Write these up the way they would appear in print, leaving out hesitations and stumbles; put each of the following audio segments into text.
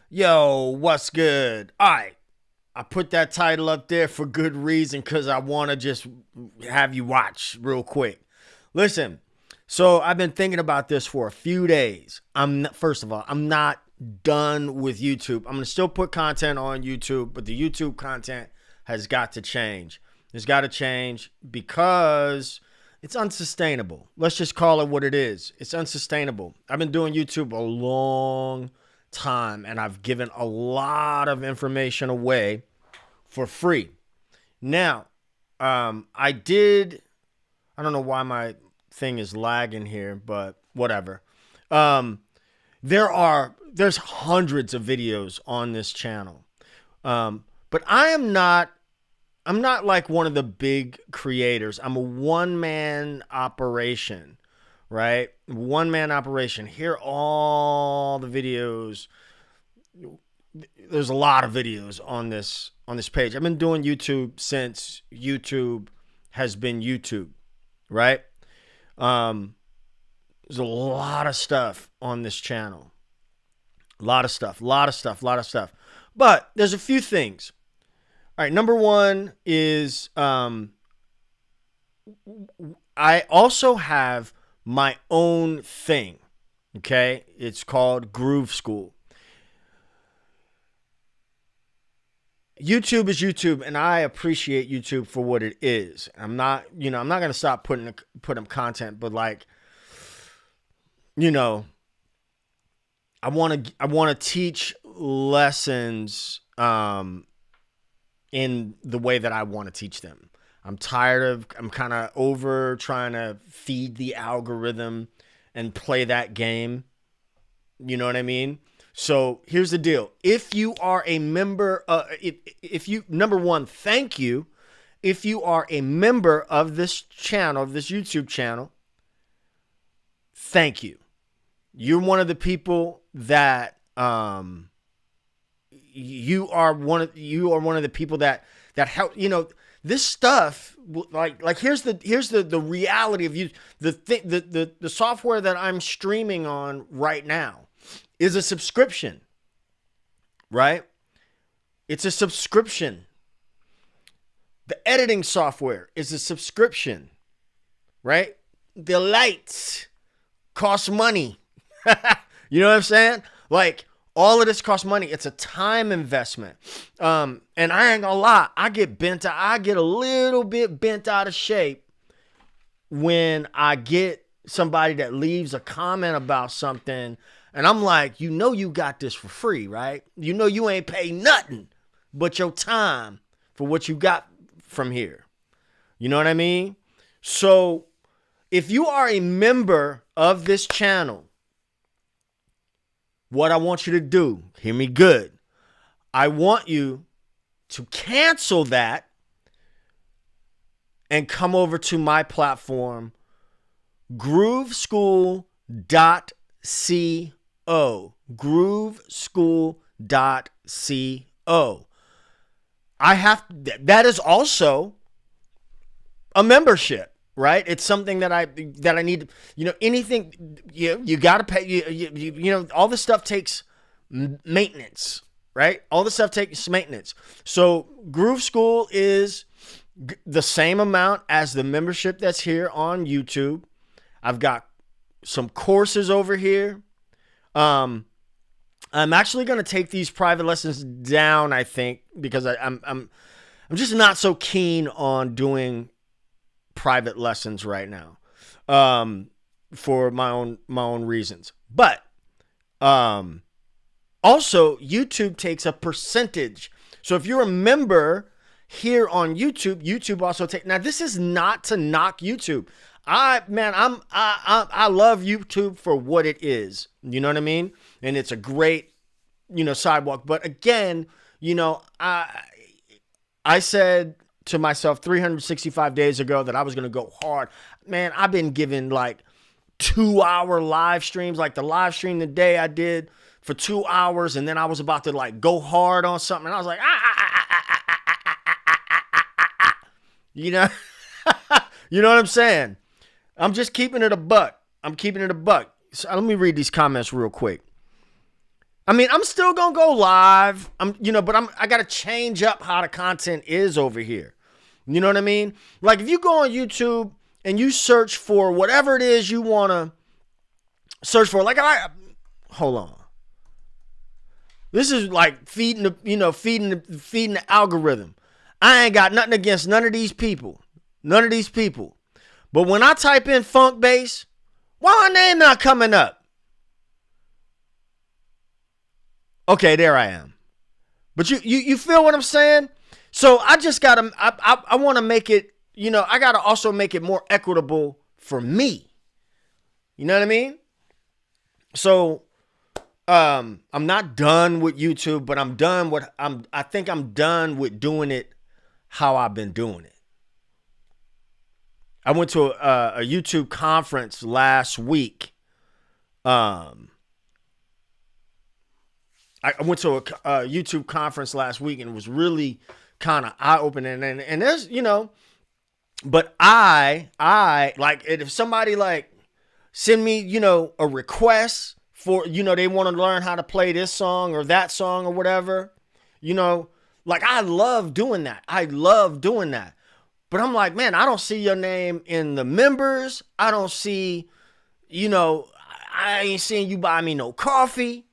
Yo, what's good? All right. I put that title up there for good reason because I want to just have you watch real quick. Listen, so I've been thinking about this for a few days. First of all, I'm not done with YouTube. I'm going to still put content on YouTube, but the YouTube content has got to change. It's got to change because it's unsustainable. Let's just call it what it is. It's unsustainable. I've been doing YouTube a long time and I've given a lot of information away for free. Now, I don't know why my thing is lagging here, but whatever. There's hundreds of videos on this channel. But I'm not like one of the big creators. I'm a one-man operation, right? One-man operation. Here are all the videos. There's a lot of videos on this page. I've been doing YouTube since YouTube has been YouTube, right? There's a lot of stuff on this channel. A lot of stuff. But there's a few things. All right, number one is I also have my own thing, okay? It's called Groove School. YouTube is YouTube, and I appreciate YouTube for what it is. I'm not going to stop putting up content, but like, I want to teach lessons in the way that I want to teach them. I'm kind of over trying to feed the algorithm and play that game. You know what I mean? So here's the deal. If you are a member, number one, thank you. If you are a member of this channel, of this YouTube channel, thank you. You're one of the people that, you are one of the people that help, this stuff, like here's the reality of you. The software that I'm streaming on right now is a subscription, right? It's a subscription. The editing software is a subscription, right? The lights cost money. You know what I'm saying? Like, all of this costs money. It's a time investment. And I ain't gonna lie, I get a little bit bent out of shape when I get somebody that leaves a comment about something and I'm like, you got this for free, right? You ain't pay nothing but your time for what you got from here. You know what I mean? So if you are a member of this channel, what I want you to do, hear me good. I want you to cancel that and come over to my platform, grooveschool.co. Grooveschool.co. That is also a membership. Right? It's something that I need, anything, you got to pay, all this stuff takes maintenance, right? All this stuff takes maintenance. So Groove School is the same amount as the membership that's here on YouTube. I've got some courses over here. I'm actually going to take these private lessons down, I think, because I'm just not so keen on doing private lessons right now, for my own reasons. But also YouTube takes a percentage. So if you're a member here on YouTube, YouTube also takes. Now this is not to knock YouTube. I love YouTube for what it is. You know what I mean? And it's a great, sidewalk. But again, I said to myself 365 days ago that I was going to go hard. Man, I've been given like 2-hour live streams, like the live stream the day I did for 2 hours. And then I was about to like go hard on something. And I was like, you know what I'm saying? I'm just keeping it a buck. So let me read these comments real quick. I mean, I'm still gonna go live. I gotta change up how the content is over here. You know what I mean? Like if you go on YouTube and you search for whatever it is you wanna search for, hold on. This is like feeding the algorithm. I ain't got nothing against none of these people. None of these people. But when I type in funk bass, why my name not coming up? Okay, there I am. But you feel what I'm saying? So I just gotta I want to make it, I gotta also make it more equitable for me. You know what I mean? So I'm not done with YouTube, but I think I'm done with doing it how I've been doing it. I went to a YouTube conference last week. I went to a YouTube conference last week and it was really kind of eye-opening. And there's, but I like if somebody like send me, a request for, they want to learn how to play this song or that song or whatever, like I love doing that. But I'm like, man, I don't see your name in the members. I don't see, I ain't seeing you buy me no coffee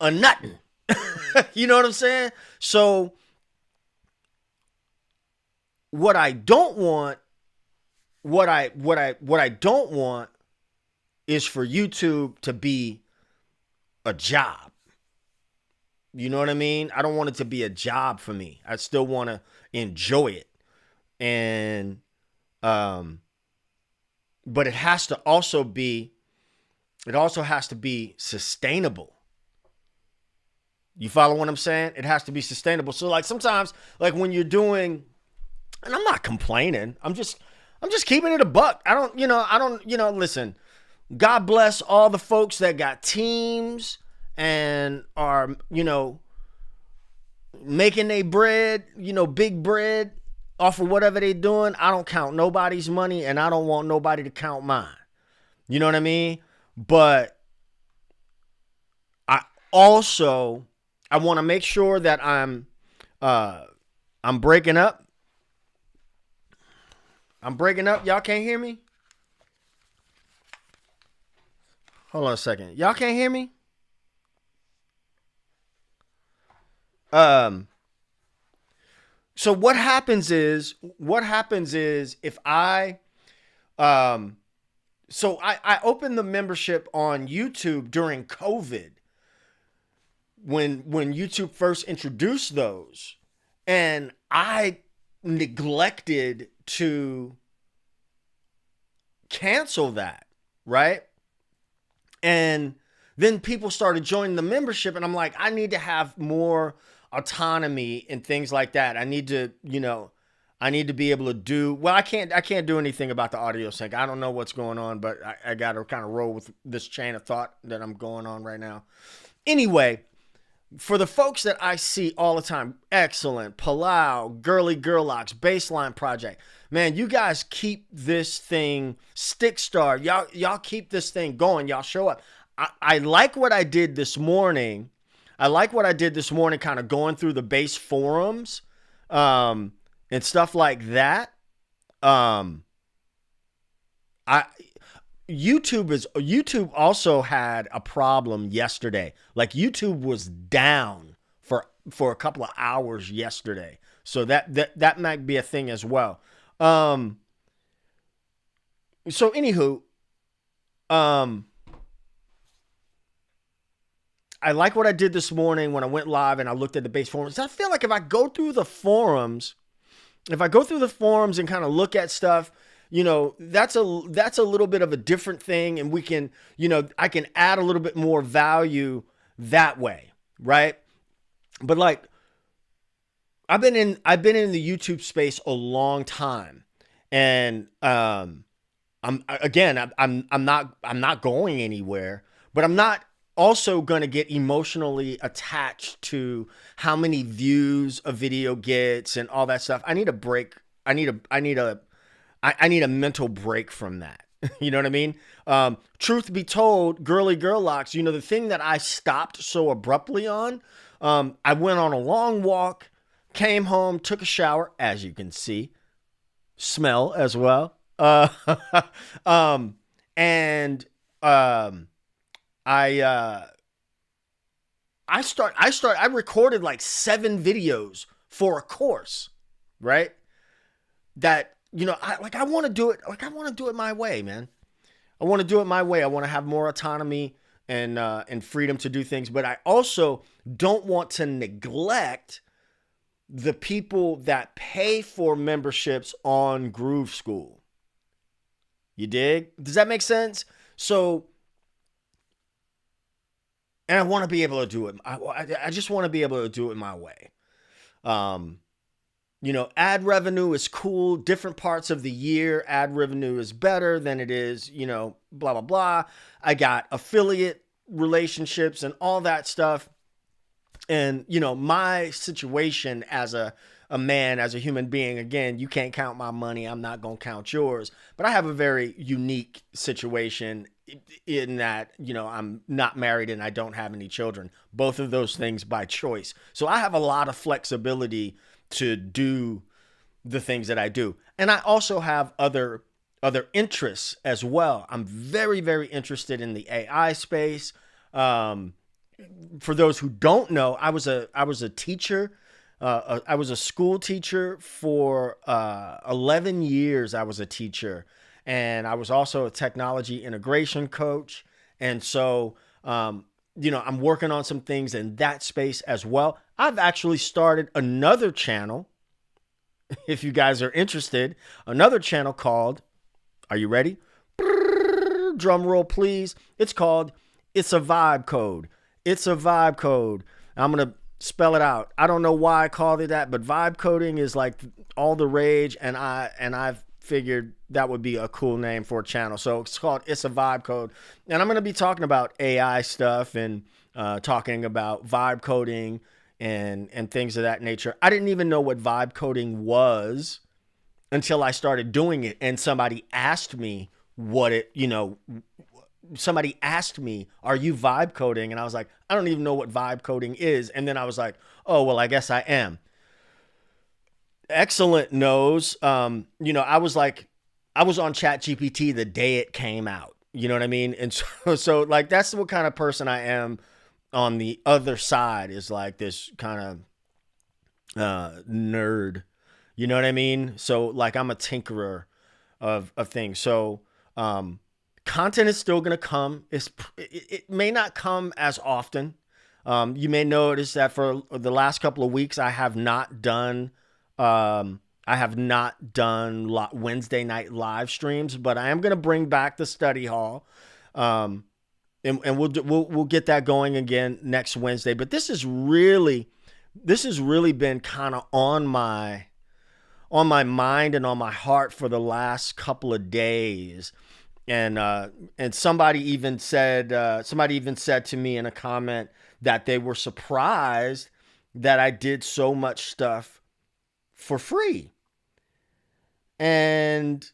or nothing. You know what I'm saying? So what I don't want is for YouTube to be a job. You know what I mean? I don't want it to be a job for me. I still want to enjoy it. And but it has to also be sustainable. You follow what I'm saying? It has to be sustainable. So like sometimes like when you're doing, and I'm not complaining, I'm just keeping it a buck. I don't listen, God bless all the folks that got teams and are, making their bread, big bread off of whatever they doing. I don't count nobody's money and I don't want nobody to count mine. You know what I mean? But I want to make sure that I'm breaking up. Y'all can't hear me? Hold on a second. Y'all can't hear me? So what happens is if I opened the membership on YouTube during COVID when YouTube first introduced those, and I neglected to cancel that, right? And then people started joining the membership and I'm like, I need to have more autonomy and things like that. I need to be able to do, well, I can't do anything about the audio sync. I don't know what's going on, but I got to kind of roll with this chain of thought that I'm going on right now. Anyway, for the folks that I see all the time, Excellent, Palau, Girly Girlocks, Baseline Project, man, you guys keep this thing, Stickstar, y'all keep this thing going. Y'all show up. I like what I did this morning. Kind of going through the bass forums, and stuff like that. YouTube also had a problem yesterday. Like YouTube was down for a couple of hours yesterday. So that might be a thing as well. So anywho, I like what I did this morning when I went live and I looked at the bass forums. I feel like if I go through the forums and kind of look at stuff, that's a little bit of a different thing. And we can, I can add a little bit more value that way. Right. But like, I've been in the YouTube space a long time, and, I'm not going anywhere, but I'm not also going to get emotionally attached to how many views a video gets and all that stuff. I need a break. I need a mental break from that. You know what I mean? Truth be told, girly girl locks, the thing that I stopped so abruptly on, I went on a long walk, came home, took a shower, as you can see, smell as well. Um, and I I recorded like 7 videos for a course, right? That I want to do it. Like I want to do it my way, man. I want to do it my way. I want to have more autonomy and freedom to do things, but I also don't want to neglect the people that pay for memberships on Groove School. You dig? Does that make sense? So, and I want to be able to do it. I just want to be able to do it my way. Um, ad revenue is cool. Different parts of the year, ad revenue is better than it is, blah, blah, blah. I got affiliate relationships and all that stuff. And, my situation as a man, as a human being, again, you can't count my money. I'm not going to count yours. But I have a very unique situation in that, I'm not married and I don't have any children. Both of those things by choice. So I have a lot of flexibility to do the things that I do. And I also have other interests as well. I'm very, very interested in the AI space. For those who don't know, I was a teacher. I was a school teacher for 11 years. I was a teacher, and I was also a technology integration coach. And so, I'm working on some things in that space as well. I've actually started another channel. If you guys are interested, another channel called, are you ready? Drum roll, please. It's called It's a Vibe Code. It's a vibe code. I'm going to spell it out. I don't know why I called it that, but vibe coding is like all the rage, and I've figured that would be a cool name for a channel. So it's called It's a Vibe Code. And I'm going to be talking about AI stuff and talking about vibe coding and things of that nature. I didn't even know what vibe coding was until I started doing it, and somebody asked me what it, somebody asked me, are you vibe coding? And I was like, I don't even know what vibe coding is. And then I was like, oh, well, I guess I am. Excellent knows. I was on ChatGPT the day it came out. You know what I mean? And so like, that's what kind of person I am on the other side, is like this kind of nerd. You know what I mean? So like, I'm a tinkerer of things. So, content is still going to come. It may not come as often. You may notice that for the last couple of weeks, I have not done Wednesday night live streams, but I am going to bring back the study hall. And we'll get that going again next Wednesday. But this has really been kind of on my mind and on my heart for the last couple of days. And somebody even said to me in a comment that they were surprised that I did so much stuff for free. And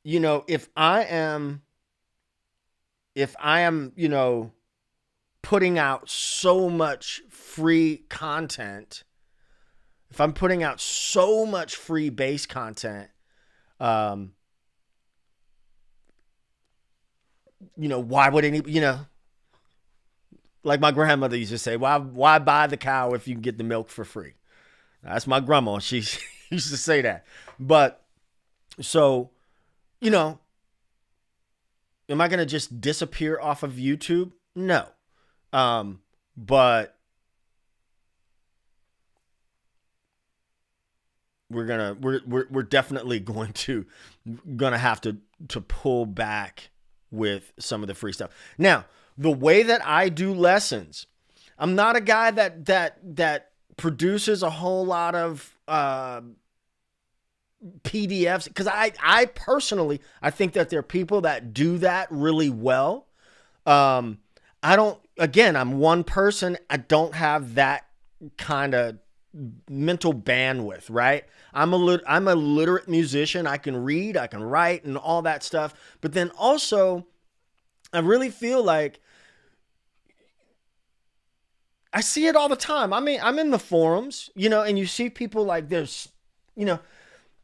if I am putting out so much free content, if I'm putting out so much free base content, why would like my grandmother used to say, why buy the cow if you can get the milk for free? That's my grandma. She used to say that. But so, am I going to just disappear off of YouTube? No. But we're definitely going to have to pull back with some of the free stuff. Now, the way that I do lessons, I'm not a guy that produces a whole lot of PDFs, because I personally, I think that there are people that do that really well. I'm one person. I don't have that kind of mental bandwidth, right? I'm a literate musician. I can read, I can write, and all that stuff. But then also, I really feel like I see it all the time. I mean, I'm in the forums, and you see people like there's, you know,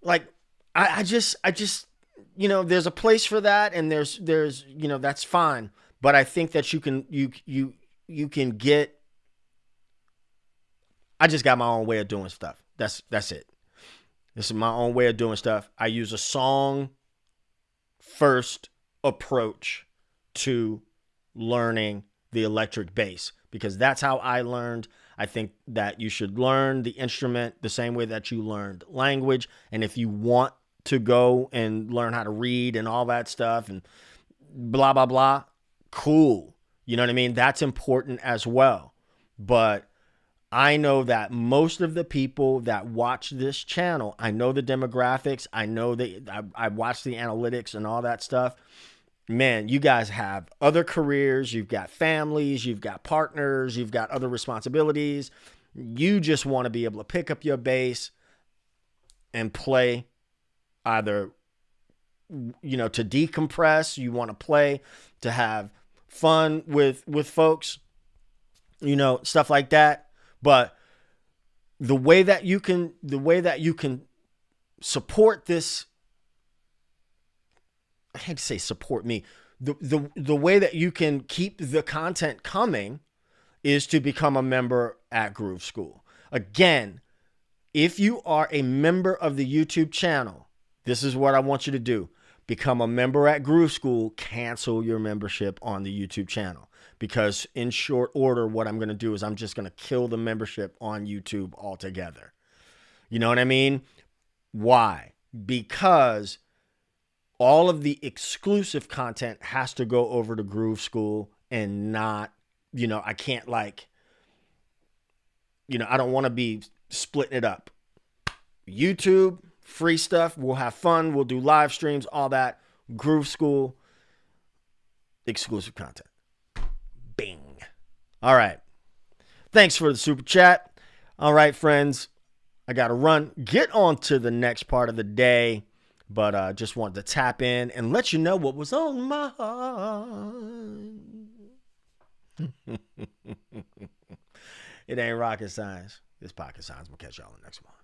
like I just, there's a place for that, and there's, that's fine. But I think that you can get. I just got my own way of doing stuff. That's it. This is my own way of doing stuff. I use a song first approach to learning the electric bass because that's how I learned. I think that you should learn the instrument the same way that you learned language. And if you want to go and learn how to read and all that stuff and blah, blah, blah, cool. You know what I mean? That's important as well. But I know that most of the people that watch this channel, I know the demographics. I know that I watch the analytics and all that stuff. Man, you guys have other careers. You've got families. You've got partners. You've got other responsibilities. You just want to be able to pick up your bass and play either, to decompress. You want to play to have fun with folks, stuff like that. But the way that you can support this, I hate to say support me. The way that you can keep the content coming is to become a member at Groove School. Again, if you are a member of the YouTube channel, this is what I want you to do. Become a member at Groove School, cancel your membership on the YouTube channel. Because in short order, what I'm going to do is I'm just going to kill the membership on YouTube altogether. You know what I mean? Why? Because all of the exclusive content has to go over to Groove School and not, I can't I don't want to be splitting it up. YouTube, free stuff. We'll have fun. We'll do live streams, all that. Groove School, exclusive content. Bing. All right. Thanks for the super chat. All right, friends. I got to run. Get on to the next part of the day. But just wanted to tap in and let you know what was on my heart. It ain't rocket science. It's pocket science. We'll catch y'all in the next one.